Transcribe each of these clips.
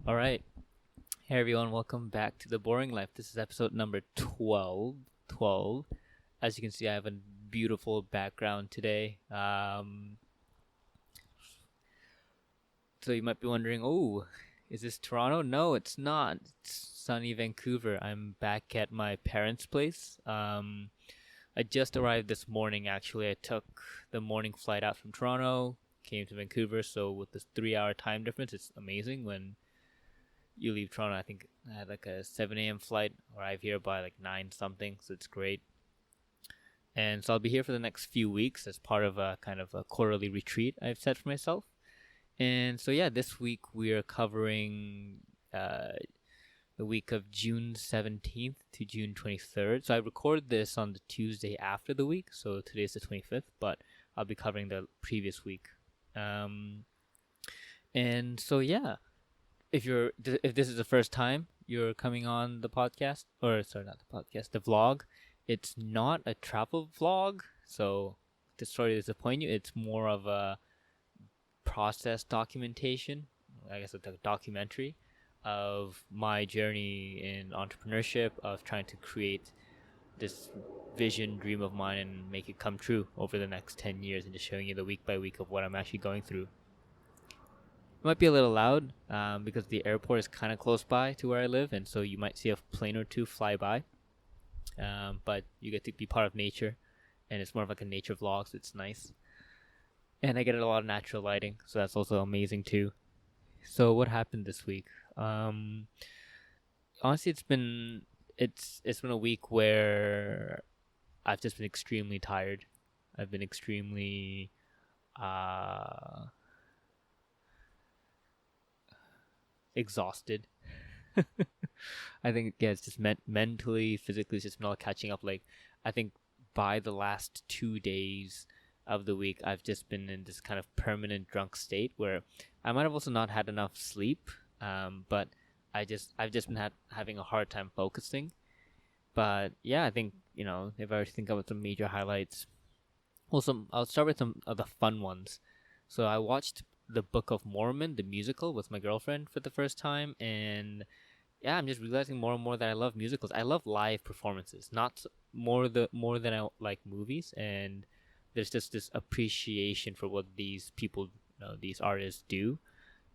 All right. Hey everyone, welcome back to The Boring Life. This is episode number 12. 12. As you can see, I have a beautiful background today. So you might be wondering, oh, is this Toronto? No, it's not. It's sunny Vancouver. I'm back at my parents' place. I just arrived this morning, actually. I took the morning flight out from Toronto, came to Vancouver. So with this 3-hour time difference, it's amazing when you leave Toronto. I think I had like a 7 a.m. flight, arrive here by like 9 something, so it's great. And so I'll be here for the next few weeks as part of a kind of a quarterly retreat I've set for myself. And so yeah, this week we are covering the week of June 17th to June 23rd. So I record this on the Tuesday after the week, so today's the 25th, but I'll be covering the previous week. And so yeah, if this is the first time you're coming on the podcast, or sorry, not the podcast, the vlog, it's not a travel vlog, so sorry to disappoint you. It's more of a process documentation, I guess it's a documentary of my journey in entrepreneurship, of trying to create this vision dream of mine and make it come true over the next 10 years, and just showing you the week by week of what I'm actually going through. It might be a little loud because the airport is kind of close by to where I live, and so you might see a plane or two fly by. But you get to be part of nature, and it's more of like a nature vlog, so it's nice. And I get a lot of natural lighting, so that's also amazing too. So what happened this week? Honestly, it's been a week where I've just been extremely tired. I've been extremely exhausted. I think it's just mentally, physically, it's just not catching up. Like, I think by the last 2 days of the week, I've just been in this kind of permanent drunk state where I might have also not had enough sleep, but I've just been having a hard time focusing. But yeah, I think, if I were to think about some major highlights, also I'll start with some of the fun ones. So I watched the Book of Mormon, the musical, with my girlfriend for the first time, and yeah, I'm just realizing more and more that I love musicals. I love live performances, not more than I like movies, and there's just this appreciation for what these people, these artists do,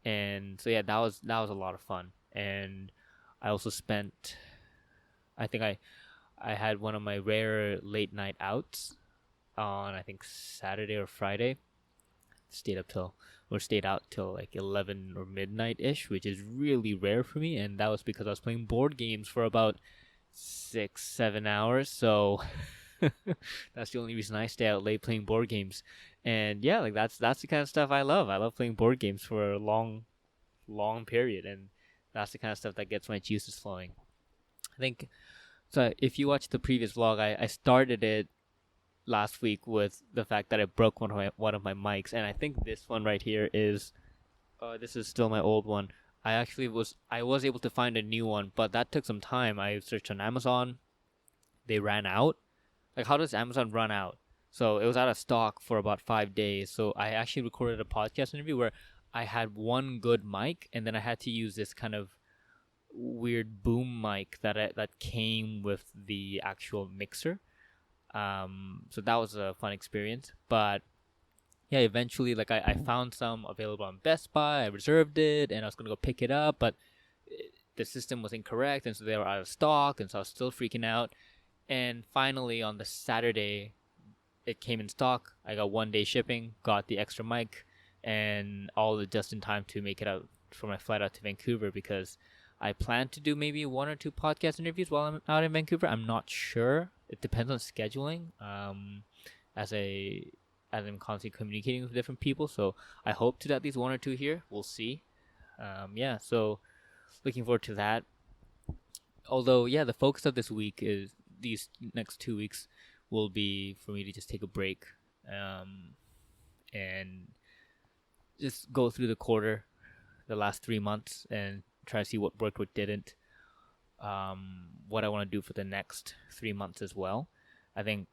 and so yeah, that was a lot of fun. And I also spent, I think I had one of my rare late night outs on, I think, Saturday or Friday. Stayed out till like 11 or midnight ish, which is really rare for me, and that was because I was playing board games for about 6-7 hours. So that's the only reason I stay out late playing board games. And yeah, like that's the kind of stuff I love. I love playing board games for a long period, and that's the kind of stuff that gets my juices flowing. I think so. If you watch the previous vlog, I started it last week with the fact that I broke one of my mics, and I think this one right here is this is still my old one. I was able to find a new one, but that took some time. I searched on Amazon. They ran out. Like, how does Amazon run out? So it was out of stock for about 5 days. So I actually recorded a podcast interview where I had one good mic, and then I had to use this kind of weird boom mic that came with the actual mixer. So that was a fun experience. But yeah, eventually, like, I found some available on Best Buy. I reserved it, and I was gonna go pick it up, but the system was incorrect, and so they were out of stock, and so I was still freaking out. And finally, on the Saturday, it came in stock. I got 1 day shipping, got the extra mic, and all just in time to make it out for my flight out to Vancouver, because I plan to do maybe 1 or 2 podcast interviews while I'm out in Vancouver. I'm not sure. It depends on scheduling. As I'm constantly communicating with different people, so I hope to do at least 1 or 2 here. We'll see. Yeah, so looking forward to that. Although, yeah, the focus of this week is these next 2 weeks will be for me to just take a break, and just go through the last 3 months, and try to see what worked, what didn't, what I want to do for the next 3 months as well. I think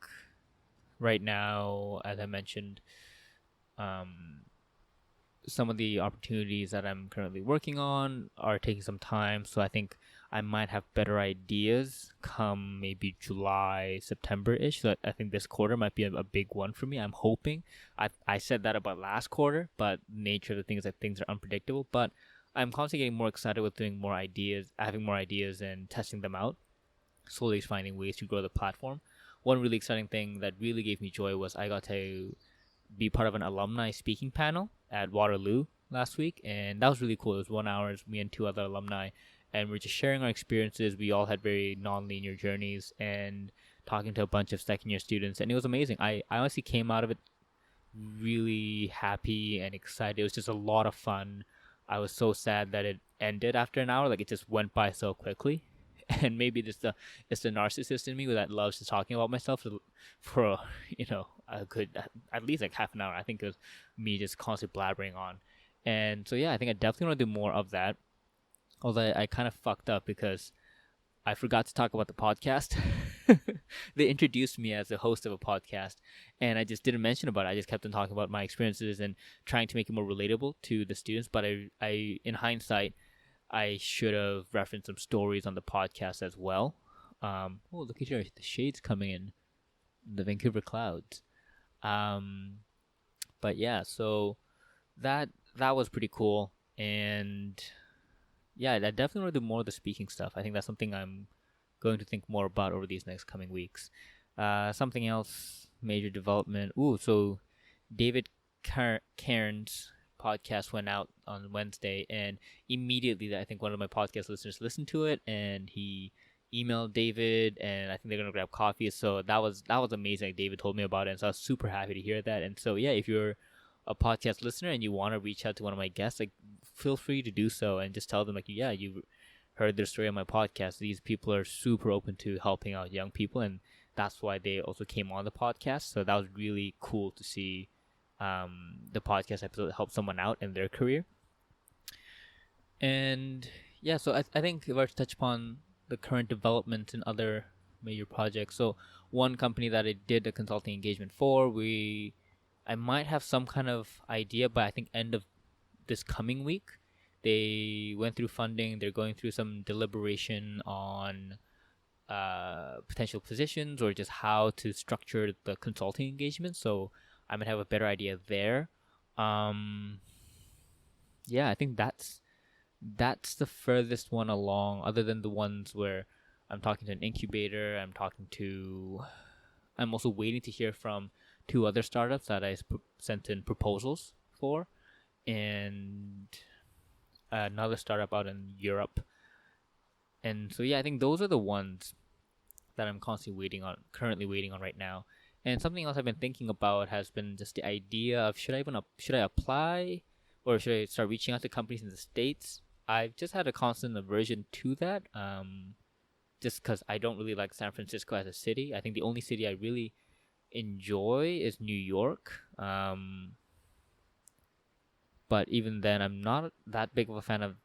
right now, as I mentioned, some of the opportunities that I'm currently working on are taking some time. So I think I might have better ideas come maybe July, September-ish. So I think this quarter might be a big one for me. I'm hoping. I said that about last quarter, but nature of the thing is that things are unpredictable. But I'm constantly getting more excited with doing more ideas, having more ideas and testing them out, slowly finding ways to grow the platform. One really exciting thing that really gave me joy was I got to be part of an alumni speaking panel at Waterloo last week, and that was really cool. It was 1 hour, me and two other alumni, and we're just sharing our experiences. We all had very non-linear journeys and talking to a bunch of second-year students, and it was amazing. I honestly came out of it really happy and excited. It was just a lot of fun. I was so sad that it ended after an hour. Like, it just went by so quickly. And maybe it's the narcissist in me that loves just talking about myself for a good at least like half an hour. I think it was me just constantly blabbering on, and so yeah, I think I definitely want to do more of that. Although I kind of fucked up because I forgot to talk about the podcast. They introduced me as a host of a podcast, and I just didn't mention about it. I just kept on talking about my experiences and trying to make it more relatable to the students. But I in hindsight, I should have referenced some stories on the podcast as well. Oh, look at here, the shades coming in, the Vancouver clouds. But yeah, so that was pretty cool, and yeah, I definitely want to do more of the speaking stuff. I think that's something I'm going to think more about over these next coming weeks. Something else, major development. Ooh, so David Cairns' podcast went out on Wednesday, and immediately I think one of my podcast listeners listened to it, and he emailed David, and I think they're gonna grab coffee. So that was amazing. David told me about it, and so I was super happy to hear that. And so yeah, if you're a podcast listener and you want to reach out to one of my guests, like, feel free to do so, and just tell them, like, yeah, you heard their story on my podcast. These people are super open to helping out young people, and that's why they also came on the podcast. So that was really cool to see the podcast episode help someone out in their career. And yeah, so I think if I were to touch upon the current developments in other major projects. So one company that I did a consulting engagement for, I might have some kind of idea by I think end of this coming week. They went through funding. They're going through some deliberation on potential positions or just how to structure the consulting engagement. So I might have a better idea there. Yeah, I think that's the furthest one along, other than the ones where I'm talking to an incubator. I'm also waiting to hear from two other startups that I sent in proposals for, and another startup out in Europe. And so yeah, I think those are the ones that I'm currently waiting on right now. And something else I've been thinking about has been just the idea of should I apply, or should I start reaching out to companies in the States? I've just had a constant aversion to that, just because I don't really like San Francisco as a city. I think the only city I really enjoy is New York. But even then, I'm not that big of a fan of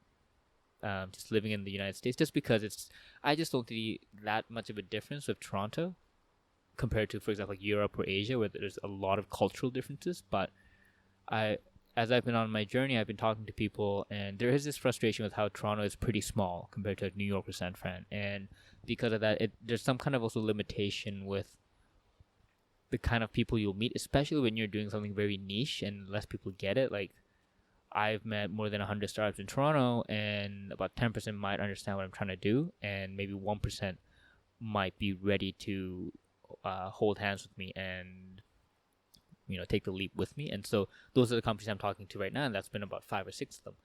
just living in the United States, just because I just don't see that much of a difference with Toronto compared to, for example, like Europe or Asia, where there's a lot of cultural differences. But as I've been on my journey, I've been talking to people, and there is this frustration with how Toronto is pretty small compared to New York or San Fran. And because of that, there's some kind of also limitation with the kind of people you'll meet, especially when you're doing something very niche and less people get it. Like, I've met more than 100 startups in Toronto, and about 10% might understand what I'm trying to do, and maybe 1% might be ready to hold hands with me and take the leap with me. And so those are the companies I'm talking to right now, and that's been about 5 or 6 of them.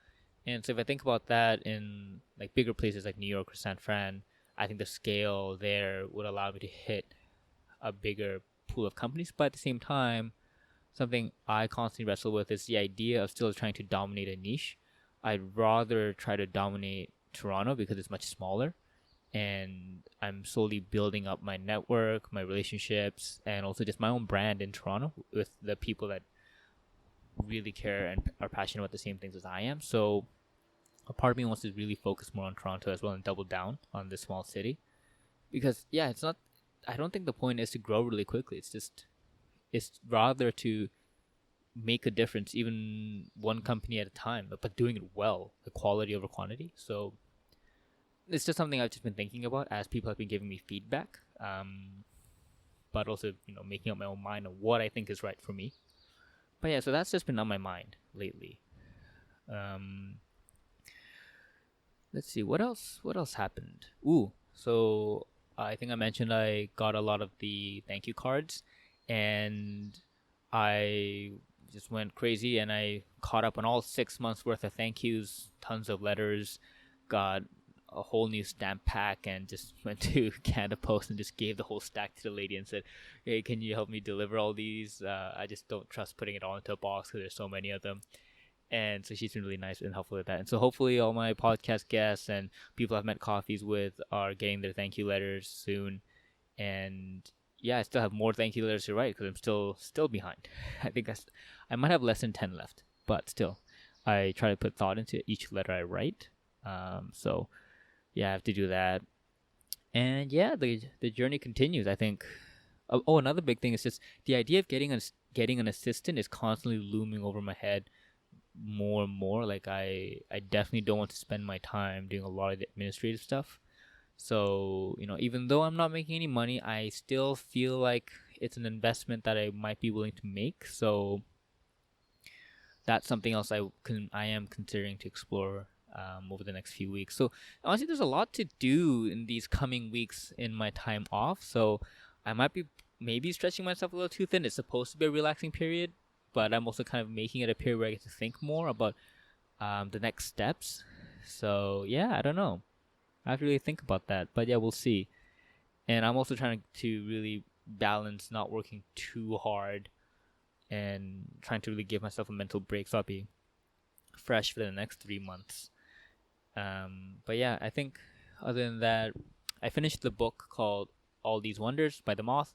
And so if I think about that in like bigger places like New York or San Fran, I think the scale there would allow me to hit a bigger pool of companies. But at the same time, something I constantly wrestle with is the idea of still trying to dominate a niche. I'd rather try to dominate Toronto because it's much smaller, and I'm slowly building up my network, my relationships, and also just my own brand in Toronto with the people that really care and are passionate about the same things as I am. So a part of me wants to really focus more on Toronto as well and double down on this small city, because yeah, I don't think the point is to grow really quickly. It's rather to make a difference, even one company at a time, but doing it well, the quality over quantity. So it's just something I've just been thinking about as people have been giving me feedback, but also making up my own mind on what I think is right for me. But yeah, so that's just been on my mind lately. Um, let's see what else. What else happened? Ooh, so I think I mentioned I got a lot of the thank you cards, and I just went crazy and I caught up on all 6 months worth of thank yous, tons of letters, got a whole new stamp pack, and just went to Canada Post and just gave the whole stack to the lady and said, "Hey, can you help me deliver all these? I just don't trust putting it all into a box because there's so many of them." And so she's been really nice and helpful with that. And so hopefully all my podcast guests and people I've met coffees with are getting their thank you letters soon. And yeah, I still have more thank you letters to write because I'm still behind. I think I might have less than 10 left, but still, I try to put thought into each letter I write. So yeah, I have to do that. And yeah, the journey continues. I think. Oh, another big thing is just the idea of getting an assistant is constantly looming over my head more and more. Like I definitely don't want to spend my time doing a lot of the administrative stuff. So even though I'm not making any money, I still feel like it's an investment that I might be willing to make. So that's something else I am considering to explore over the next few weeks. So honestly, there's a lot to do in these coming weeks in my time off. So I might be maybe stretching myself a little too thin. It's supposed to be a relaxing period, but I'm also kind of making it a period where I get to think more about the next steps. So yeah, I don't know. I have to really think about that. But yeah, we'll see. And I'm also trying to really balance not working too hard and trying to really give myself a mental break so I'll be fresh for the next 3 months. But yeah, I think other than that, I finished the book called All These Wonders by The Moth.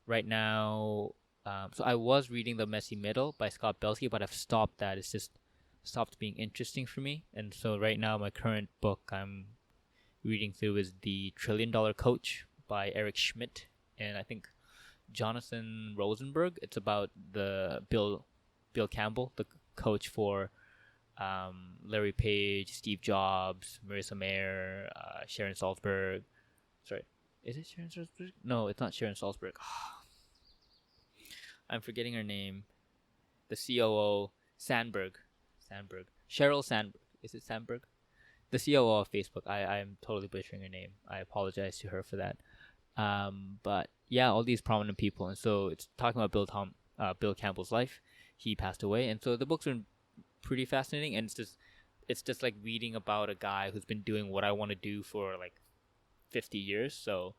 Right now, so I was reading The Messy Middle by Scott Belsky, but I've stopped that. It's just stopped being interesting for me. And so right now, my current book I'm reading through is The $1 Trillion Coach by Eric Schmidt and I think Jonathan Rosenberg. It's about the Bill Campbell, the coach for Larry Page, Steve Jobs, Marissa Mayer, Sharon Salzberg. Sorry, is it Sharon Salzberg? No, it's not Sharon Salzberg. I'm forgetting her name. The COO, Sandberg. Sheryl Sandberg. Is it Sandberg? The COO of Facebook. I'm totally butchering her name. I apologize to her for that. But yeah, all these prominent people. And so it's talking about Bill Campbell's life. He passed away. And so the books are pretty fascinating. And it's just like reading about a guy who's been doing what I want to do for like 50 years. So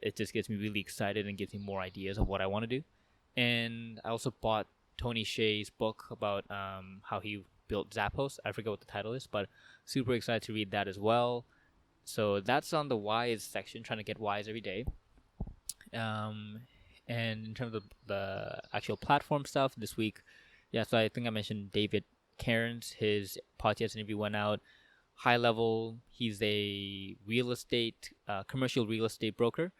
it just gets me really excited and gives me more ideas of what I want to do. And I also bought Tony Hsieh's book about how he built Zappos. I forget what the title is, but super excited to read that as well. So that's on the whys section, trying to get whys every day. And in terms of the actual platform stuff this week, yeah, so I think I mentioned David Cairns. His podcast interview went out. High level, he's a commercial real estate broker.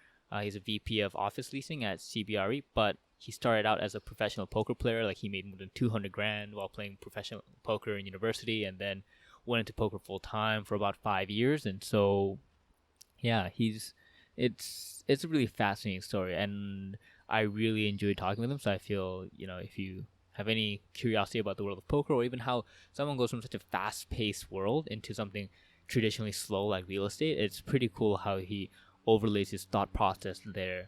He's a VP of office leasing at CBRE, but he started out as a professional poker player. Like he made more than $200,000 while playing professional poker in university, and then went into poker full time for about 5 years. And so, yeah, it's a really fascinating story, and I really enjoyed talking with him. So I feel, if you have any curiosity about the world of poker, or even how someone goes from such a fast-paced world into something traditionally slow like real estate, it's pretty cool how he overlays his thought process there.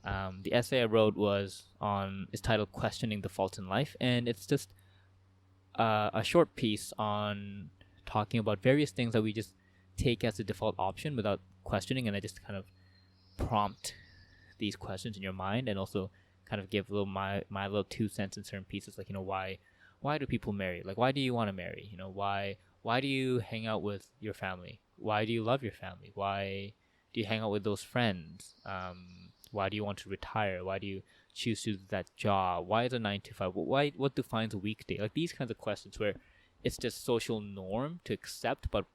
The essay I wrote is titled "Questioning the Faults in Life," and it's just a short piece on talking about various things that we just take as the default option without questioning, and I just kind of prompt these questions in your mind, and also kind of give my little 2 cents in certain pieces, like why do people marry? Like, why do you want to marry? Why do you hang out with your family? Why do you love your family? Why do you hang out with those friends? Why do you want to retire? Why do you choose to do that job? Why is a 9 to 5? What defines a weekday? Like these kinds of questions where it's just social norm to accept, but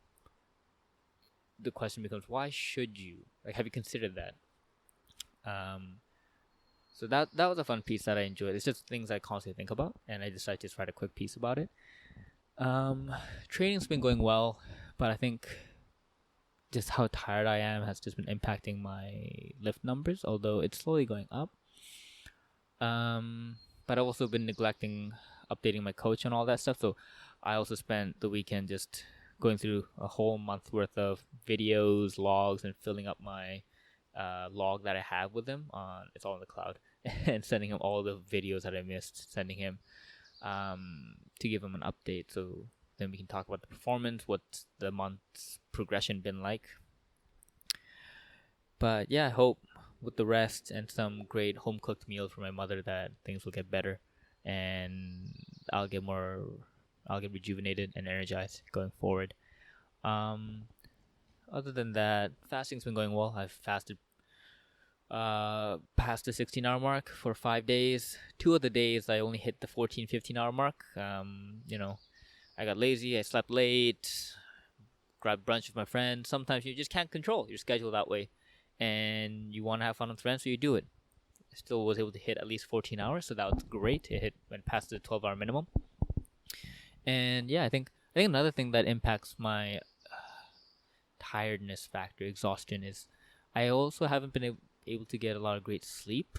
the question becomes, why should you? Like, have you considered that? So that was a fun piece that I enjoyed. It's just things I constantly think about, and I decided to just write a quick piece about it. Training's been going well, but I think just how tired I am has just been impacting my lift numbers, although it's slowly going up. But I've also been neglecting updating my coach and all that stuff. So I also spent the weekend just going through a whole month worth of videos, logs, and filling up my log that I have with him. It's all in the cloud, and sending him all the videos that I missed. Sending him to give him an update, so then we can talk about the performance, what's the month's progression been like. But yeah, I hope with the rest and some great home cooked meals for my mother that things will get better, and I'll get rejuvenated and energized going forward. Other than that, fasting's been going well. I've fasted past the 16-hour mark for 5 days. 2 of the days I only hit the 14-15 hour mark. I got lazy, I slept late, grabbed brunch with my friends. Sometimes you just can't control your schedule that way, and you want to have fun with friends, so you do it. I still was able to hit at least 14 hours, so that was great. It went past the 12-hour minimum. And yeah, I think another thing that impacts my tiredness factor, exhaustion, is I also haven't been able to get a lot of great sleep.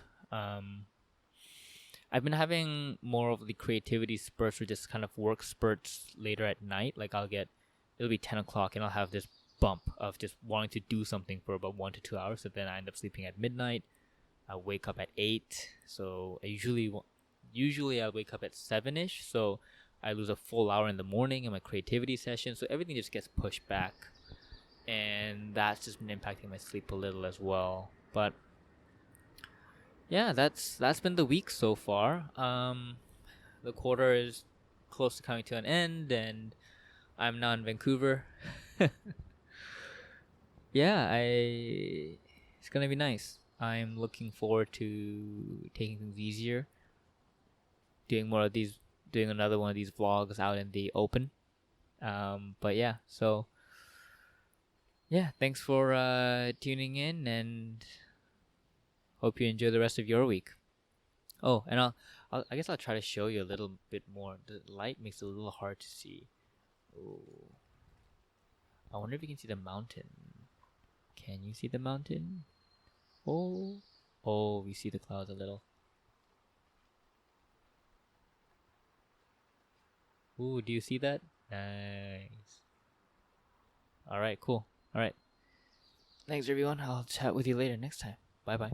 I've been having more of the creativity spurts or just kind of work spurts later at night. Like it'll be 10 o'clock and I'll have this bump of just wanting to do something for about 1 to 2 hours. So then I end up sleeping at midnight. I wake up at 8. So I usually I wake up at 7ish. So I lose a full hour in the morning in my creativity session. So everything just gets pushed back. And that's just been impacting my sleep a little as well. But yeah, that's been the week so far. The quarter is close to coming to an end, and I'm now in Vancouver. Yeah, it's gonna be nice. I'm looking forward to taking things easier, doing another one of these vlogs out in the open. But yeah, so yeah, thanks for tuning in, and hope you enjoy the rest of your week. Oh, and I guess I'll try to show you a little bit more. The light makes it a little hard to see. Oh, I wonder if you can see the mountain. Can you see the mountain? Oh, we see the clouds a little. Ooh, do you see that? Nice. All right, cool. All right. Thanks, everyone. I'll chat with you later next time. Bye-bye.